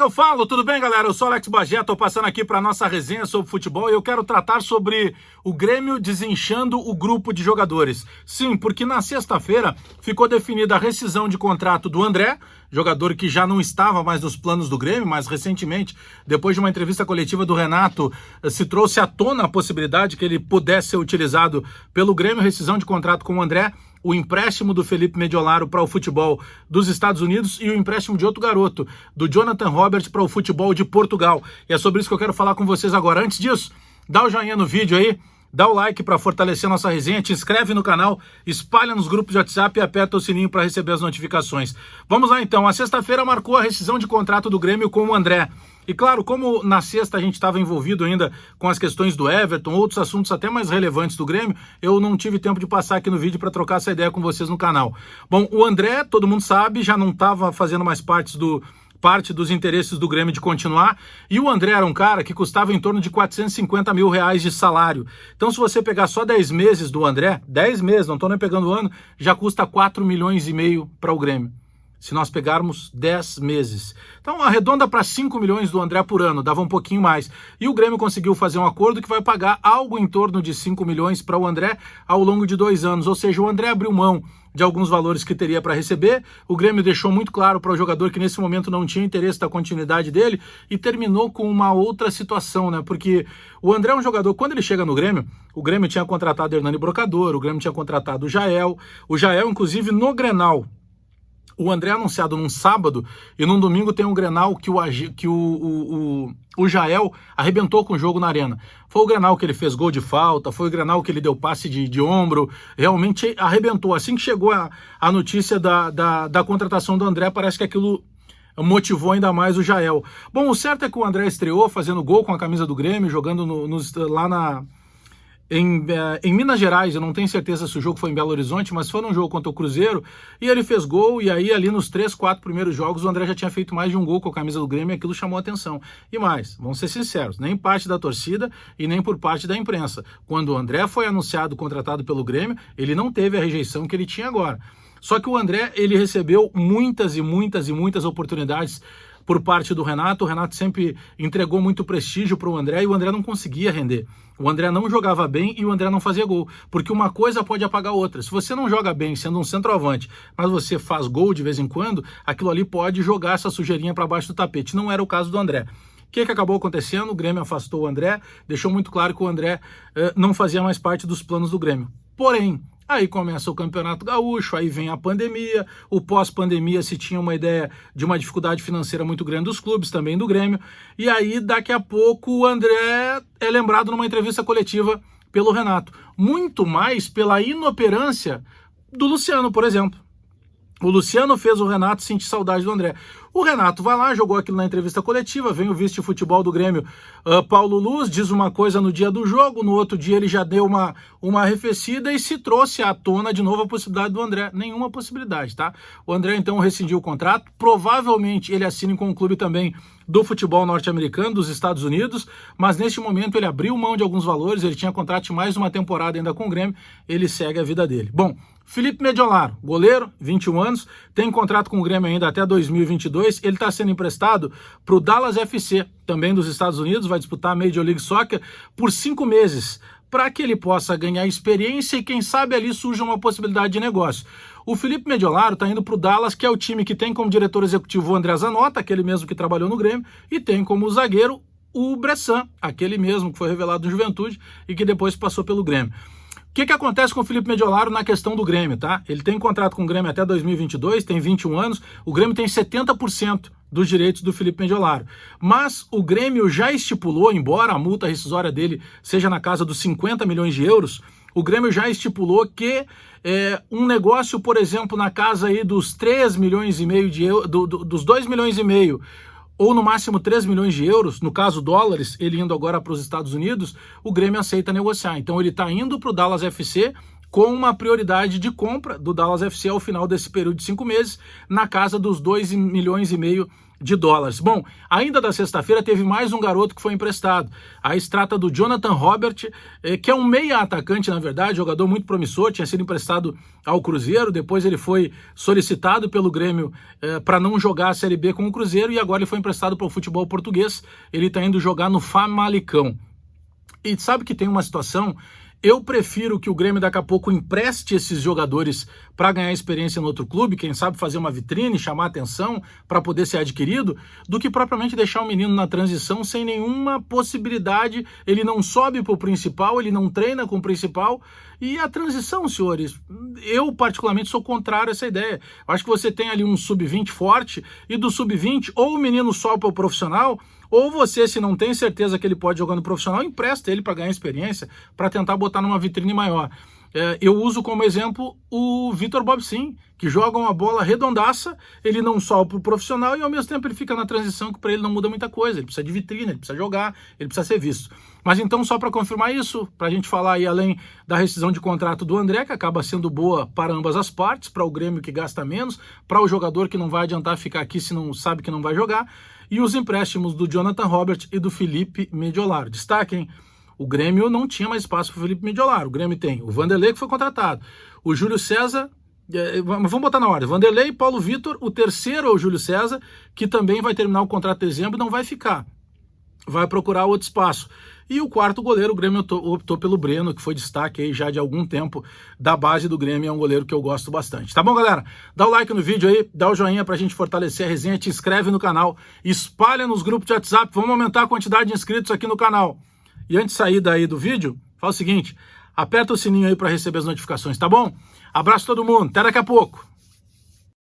que eu falo, tudo bem, galera? Eu sou Alex Bagé, tô passando aqui para nossa resenha sobre futebol e eu quero tratar sobre o Grêmio desinchando o grupo de jogadores. Sim, porque na sexta-feira ficou definida a rescisão de contrato do André, jogador que já não estava mais nos planos do Grêmio, mas recentemente, depois de uma entrevista coletiva do Renato, se trouxe à tona a possibilidade que ele pudesse ser utilizado pelo Grêmio, rescisão de contrato com o André, o empréstimo do Felipe Mediolaro para o futebol dos Estados Unidos e o empréstimo de outro garoto, do Jonathan Robert, para o futebol de Portugal. E é sobre isso que eu quero falar com vocês agora. Antes disso, dá o joinha no vídeo aí, dá o like para fortalecer nossa resenha, te inscreve no canal, espalha nos grupos de WhatsApp e aperta o sininho para receber as notificações. Vamos lá então, a sexta-feira marcou a rescisão de contrato do Grêmio com o André. E claro, como na sexta a gente estava envolvido ainda com as questões do Everton, outros assuntos até mais relevantes do Grêmio, eu não tive tempo de passar aqui no vídeo para trocar essa ideia com vocês no canal. Bom, o André, todo mundo sabe, já não estava fazendo mais parte dos interesses do Grêmio de continuar, e o André era um cara que custava em torno de 450 mil reais de salário. Então se você pegar só 10 meses do André, 10 meses, não estou nem pegando o ano, já custa 4 milhões e meio para o Grêmio. Se nós pegarmos 10 meses. Então, arredonda para 5 milhões do André por ano, dava um pouquinho mais. E o Grêmio conseguiu fazer um acordo que vai pagar algo em torno de 5 milhões para o André ao longo de 2 anos. Ou seja, o André abriu mão de alguns valores que teria para receber. O Grêmio deixou muito claro para o jogador que nesse momento não tinha interesse da continuidade dele e terminou com uma outra situação, né? Porque o André é um jogador, quando ele chega no Grêmio, o Grêmio tinha contratado Hernani Brocador, o Grêmio tinha contratado o Jael, inclusive no Grenal. O André é anunciado num sábado e num domingo tem um Grenal que o Jael arrebentou com o jogo na arena. Foi o Grenal que ele fez gol de falta, foi o Grenal que ele deu passe de ombro, realmente arrebentou. Assim que chegou a notícia da contratação do André, parece que aquilo motivou ainda mais o Jael. Bom, o certo é que o André estreou fazendo gol com a camisa do Grêmio, jogando lá em Minas Gerais. Eu não tenho certeza se o jogo foi em Belo Horizonte, mas foi num jogo contra o Cruzeiro, e ele fez gol, e aí ali nos 3, 4 primeiros jogos o André já tinha feito mais de um gol com a camisa do Grêmio, e aquilo chamou a atenção. E mais, vamos ser sinceros, nem parte da torcida e nem por parte da imprensa. Quando o André foi anunciado, contratado pelo Grêmio, ele não teve a rejeição que ele tinha agora. Só que o André, ele recebeu muitas e muitas e muitas oportunidades por parte do Renato. O Renato sempre entregou muito prestígio para o André e o André não conseguia render. O André não jogava bem e o André não fazia gol, porque uma coisa pode apagar a outra. Se você não joga bem sendo um centroavante, mas você faz gol de vez em quando, aquilo ali pode jogar essa sujeirinha para baixo do tapete. Não era o caso do André. O que acabou acontecendo? O Grêmio afastou o André, deixou muito claro que o André não fazia mais parte dos planos do Grêmio. Porém, aí começa o Campeonato Gaúcho, aí vem a pandemia, o pós-pandemia se tinha uma ideia de uma dificuldade financeira muito grande dos clubes, também do Grêmio, e aí daqui a pouco o André é lembrado numa entrevista coletiva pelo Renato, muito mais pela inoperância do Luciano, por exemplo. O Luciano fez o Renato sentir saudade do André. O Renato vai lá, jogou aquilo na entrevista coletiva, vem o vice-futebol do Grêmio, Paulo Luz, diz uma coisa no dia do jogo, no outro dia ele já deu uma arrefecida e se trouxe à tona de novo a possibilidade do André. Nenhuma possibilidade, tá? O André então rescindiu o contrato, provavelmente ele assine com o clube também do futebol norte-americano, dos Estados Unidos, mas neste momento ele abriu mão de alguns valores, ele tinha contrato de mais uma temporada ainda com o Grêmio, ele segue a vida dele. Bom, Felipe Mediolaro, goleiro, 21 anos, tem contrato com o Grêmio ainda até 2022, ele está sendo emprestado para o Dallas FC, também dos Estados Unidos, vai disputar a Major League Soccer por 5 meses, para que ele possa ganhar experiência e quem sabe ali surja uma possibilidade de negócio. O Felipe Mediolaro está indo para o Dallas, que é o time que tem como diretor executivo o André Zanotta, aquele mesmo que trabalhou no Grêmio, e tem como zagueiro o Bressan, aquele mesmo que foi revelado no Juventude e que depois passou pelo Grêmio. O que acontece com o Felipe Mediolaro na questão do Grêmio, tá? Ele tem contrato com o Grêmio até 2022, tem 21 anos, o Grêmio tem 70% dos direitos do Felipe Mediolaro. Mas o Grêmio já estipulou, embora a multa rescisória dele seja na casa dos 50 milhões de euros, o Grêmio já estipulou que um negócio, por exemplo, na casa aí dos 3 milhões e meio de euros, dos 2 milhões e meio, ou no máximo 3 milhões de euros, no caso dólares, ele indo agora para os Estados Unidos, o Grêmio aceita negociar. Então ele está indo para o Dallas FC com uma prioridade de compra do Dallas FC ao final desse período de 5 meses, na casa dos 2 milhões e meio de dólares. Bom, ainda da sexta-feira teve mais um garoto que foi emprestado. Aí se trata do Jonathan Robert, que é um meia atacante, na verdade, jogador muito promissor, tinha sido emprestado ao Cruzeiro, depois ele foi solicitado pelo Grêmio para não jogar a Série B com o Cruzeiro e agora ele foi emprestado para o futebol português, ele está indo jogar no Famalicão. E sabe que tem uma situação... Eu prefiro que o Grêmio daqui a pouco empreste esses jogadores para ganhar experiência no outro clube, quem sabe fazer uma vitrine, chamar atenção para poder ser adquirido, do que propriamente deixar o menino na transição sem nenhuma possibilidade. Ele não sobe para o principal, ele não treina com o principal. E a transição, senhores, eu particularmente sou contrário a essa ideia. Eu acho que você tem ali um sub-20 forte e do sub-20 ou o menino sobe para o profissional, ou você, se não tem certeza que ele pode jogar no profissional, empresta ele para ganhar experiência, para tentar botar numa vitrine maior. Eu uso como exemplo o Vitor Bobsin, que joga uma bola redondaça, ele não sobe para o profissional e ao mesmo tempo ele fica na transição, que para ele não muda muita coisa, ele precisa de vitrine, ele precisa jogar, ele precisa ser visto. Mas então, só para confirmar isso, para a gente falar aí além da rescisão de contrato do André, que acaba sendo boa para ambas as partes, para o Grêmio que gasta menos, para o jogador que não vai adiantar ficar aqui se não sabe que não vai jogar, e os empréstimos do Jonathan Robert e do Felipe Mediolar. Destaquem, o Grêmio não tinha mais espaço para o Felipe Mediolar. O Grêmio tem o Vanderlei, que foi contratado, o Júlio César, vamos botar na ordem, Vanderlei, Paulo Vitor, o terceiro é o Júlio César, que também vai terminar o contrato de dezembro e não vai ficar, vai procurar outro espaço. E o quarto goleiro, o Grêmio optou pelo Breno, que foi destaque aí já de algum tempo da base do Grêmio, é um goleiro que eu gosto bastante. Tá bom, galera? Dá o like no vídeo aí, dá o joinha pra gente fortalecer a resenha, te inscreve no canal, espalha nos grupos de WhatsApp, vamos aumentar a quantidade de inscritos aqui no canal. E antes de sair daí do vídeo, fala o seguinte, aperta o sininho aí para receber as notificações, tá bom? Abraço a todo mundo, até daqui a pouco.